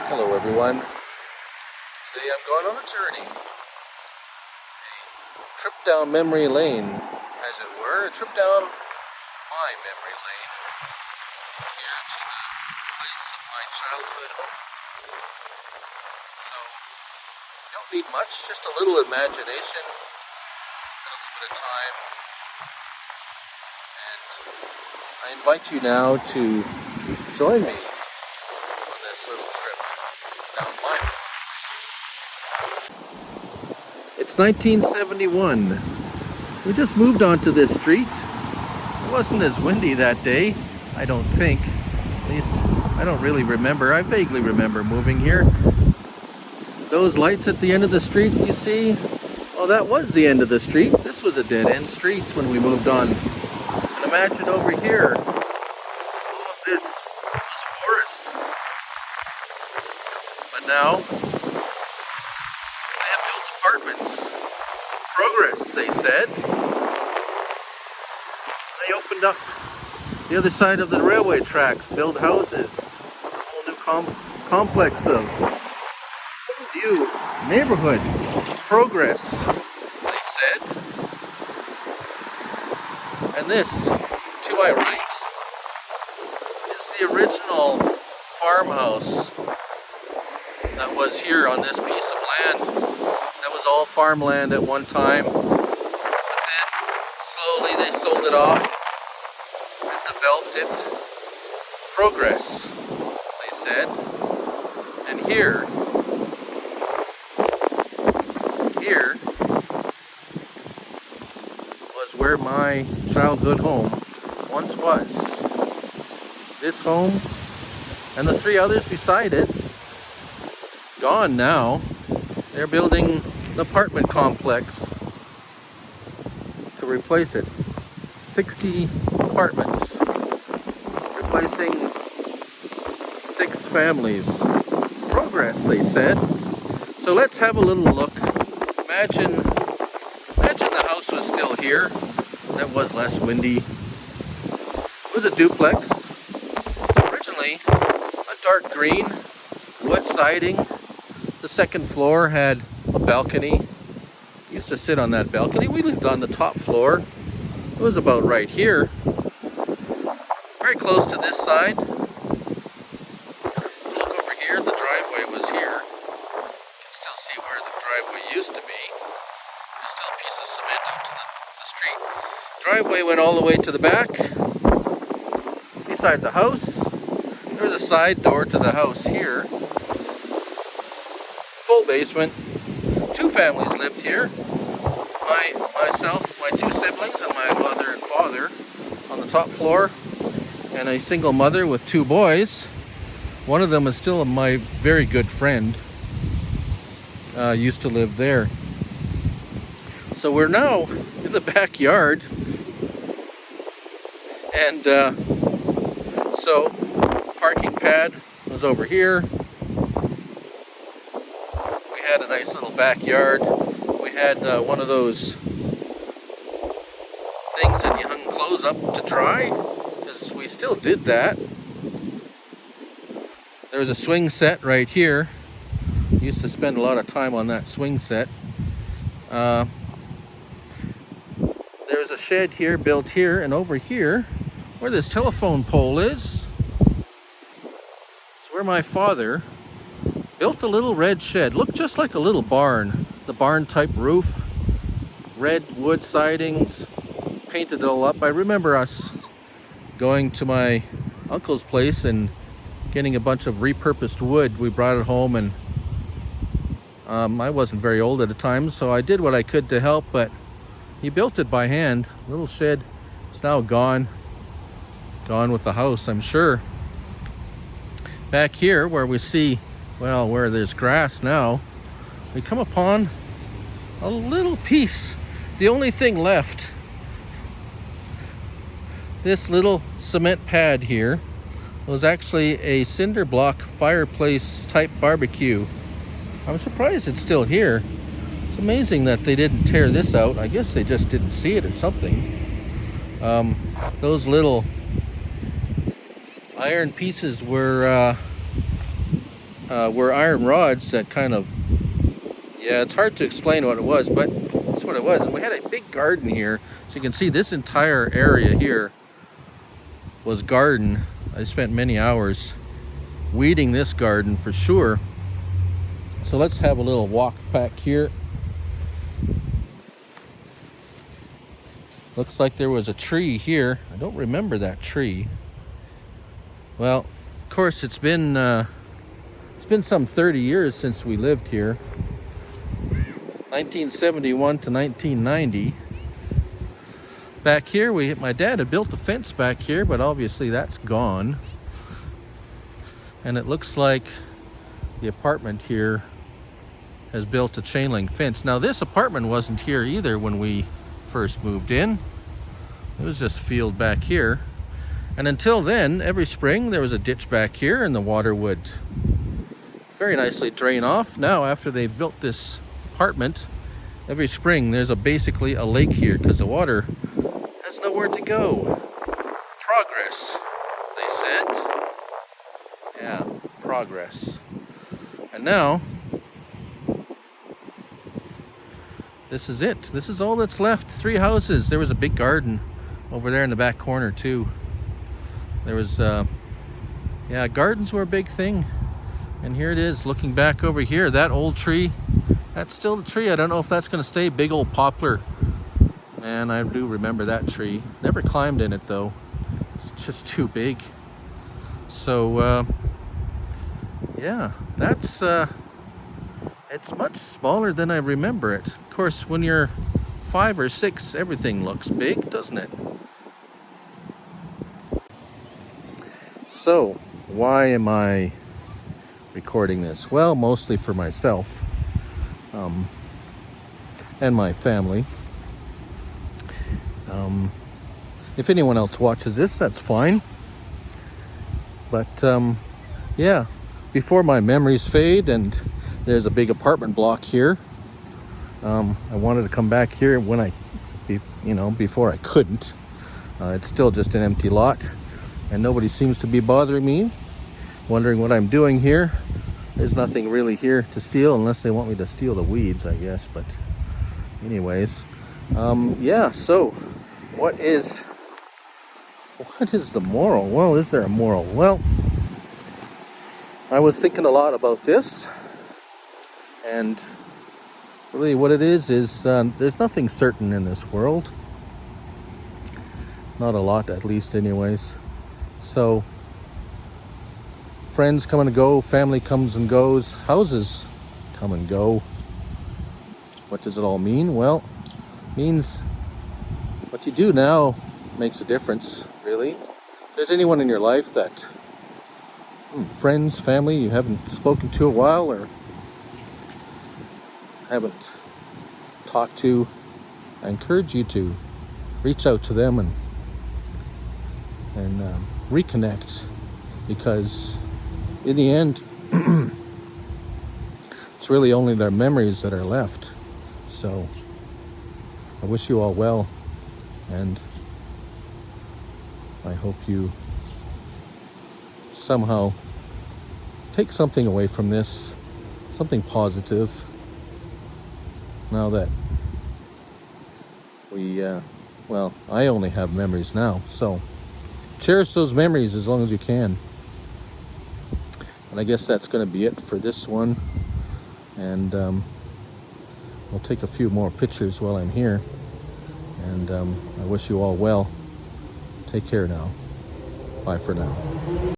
Hello everyone. Today I'm going on a journey. A trip down memory lane, as it were. A trip down my memory lane. Here to the place of my childhood home. So, you don't need much, just a little imagination and a little bit of time. And I invite you now to join me on this little trip down my memory. It's 1971. We just moved onto this street. It wasn't as windy that day, I don't think. At least, I don't really remember. I vaguely remember moving here. Those lights at the end of the street, you see? Oh, that was the end of the street. This was a dead-end street when we moved on. And imagine over here, all of this was forest. But now, they have built apartments. Progress, they said. They opened up the other side of the railway tracks, built houses, a whole new complex of view, neighborhood. Progress, they said. And this, to my right, is the original farmhouse that was here on this piece of land. That was all farmland at one time, but then slowly they sold it off and developed it. Progress, they said. And here was where my childhood home once was. This home and the three others beside it, gone now. They're building an apartment complex to replace it. 60 apartments, replacing 6 families. Progress, they said. So let's have a little look. Imagine the house was still here. That was less windy. It was a duplex. Originally a dark green wood siding. The second floor had a balcony. Used to sit on that balcony. We lived on the top floor. It was about right here. Very close to this side. Look over here, the driveway was here. You can still see where the driveway used to be. There's still a piece of cement out to the street. Driveway went all the way to the back. Beside the house. There's a side door to the house here. Full basement. 2 families lived here. Myself, my 2 siblings, and my mother and father on the top floor, and a single mother with 2 boys. One of them is still my very good friend. Used to live there. So we're now in the backyard, and so parking pad was over here. We had a nice little backyard. We had one of those things that you hung clothes up to dry, because we still did that. There was a swing set right here. Used to spend a lot of time on that swing set. There's a shed here, built here, and over here, where this telephone pole is, it's where my father built a little red shed. Looked just like a little barn. The barn type roof, red wood sidings, painted it all up. I remember us going to my uncle's place and getting a bunch of repurposed wood. We brought it home, and I wasn't very old at the time, so I did what I could to help, but he built it by hand. Little shed. It's now gone with the house, I'm sure. Back here where we see, well, where there's grass now, we come upon a little piece. The only thing left, this little cement pad here, was actually a cinder block fireplace type barbecue. I'm surprised it's still here. It's amazing that they didn't tear this out. I guess they just didn't see it or something. Those little iron pieces were were iron rods that kind of, yeah, it's hard to explain what it was, but that's what it was. And we had a big garden here. So you can see this entire area here was garden. I spent many hours weeding this garden for sure. So let's have a little walk back here. Looks like there was a tree here. I don't remember that tree. Well, of course, it's been some 30 years since we lived here. 1971 to 1990. Back here, my dad had built a fence back here, but obviously that's gone. And it looks like the apartment here has built a chain link fence. Now, this apartment wasn't here either when we first moved in. It was just a field back here. And until then, every spring there was a ditch back here and the water would very nicely drain off. Now, after they've built this apartment, every spring there's basically a lake here because the water has nowhere to go. Progress, they said. Yeah, progress. And now, this is it. This is all that's left. 3 houses. There was a big garden over there in the back corner too. There was, yeah, gardens were a big thing. And here it is, looking back over here. That old tree, that's still the tree. I don't know if that's going to stay. Big old poplar. Man, I do remember that tree. Never climbed in it though. It's just too big. So, yeah, that's, it's much smaller than I remember it. Of course, when you're 5 or 6, everything looks big, doesn't it? So, why am I recording this? Well, mostly for myself and my family. If anyone else watches this, that's fine. But, yeah, before my memories fade and there's a big apartment block here, I wanted to come back here when before I couldn't. It's still just an empty lot and nobody seems to be bothering me, wondering what I'm doing here. There's nothing really here to steal unless they want me to steal the weeds, I guess. But anyways, yeah, so what is the moral? Well, is there a moral? Well, I was thinking a lot about this, and really what it is there's nothing certain in this world. Not a lot, at least anyways. So friends come and go, family comes and goes, houses come and go. What does it all mean? Well, it means what you do now makes a difference, really. If there's anyone in your life that, friends, family, you haven't spoken to a while or haven't talked to, I encourage you to reach out to them and reconnect, because in the end, it's really only their memories that are left. So I wish you all well, and I hope you somehow take something away from this, something positive, now that I only have memories now. So cherish those memories as long as you can. And I guess that's going to be it for this one. And I'll take a few more pictures while I'm here. And I wish you all well. Take care now. Bye for now.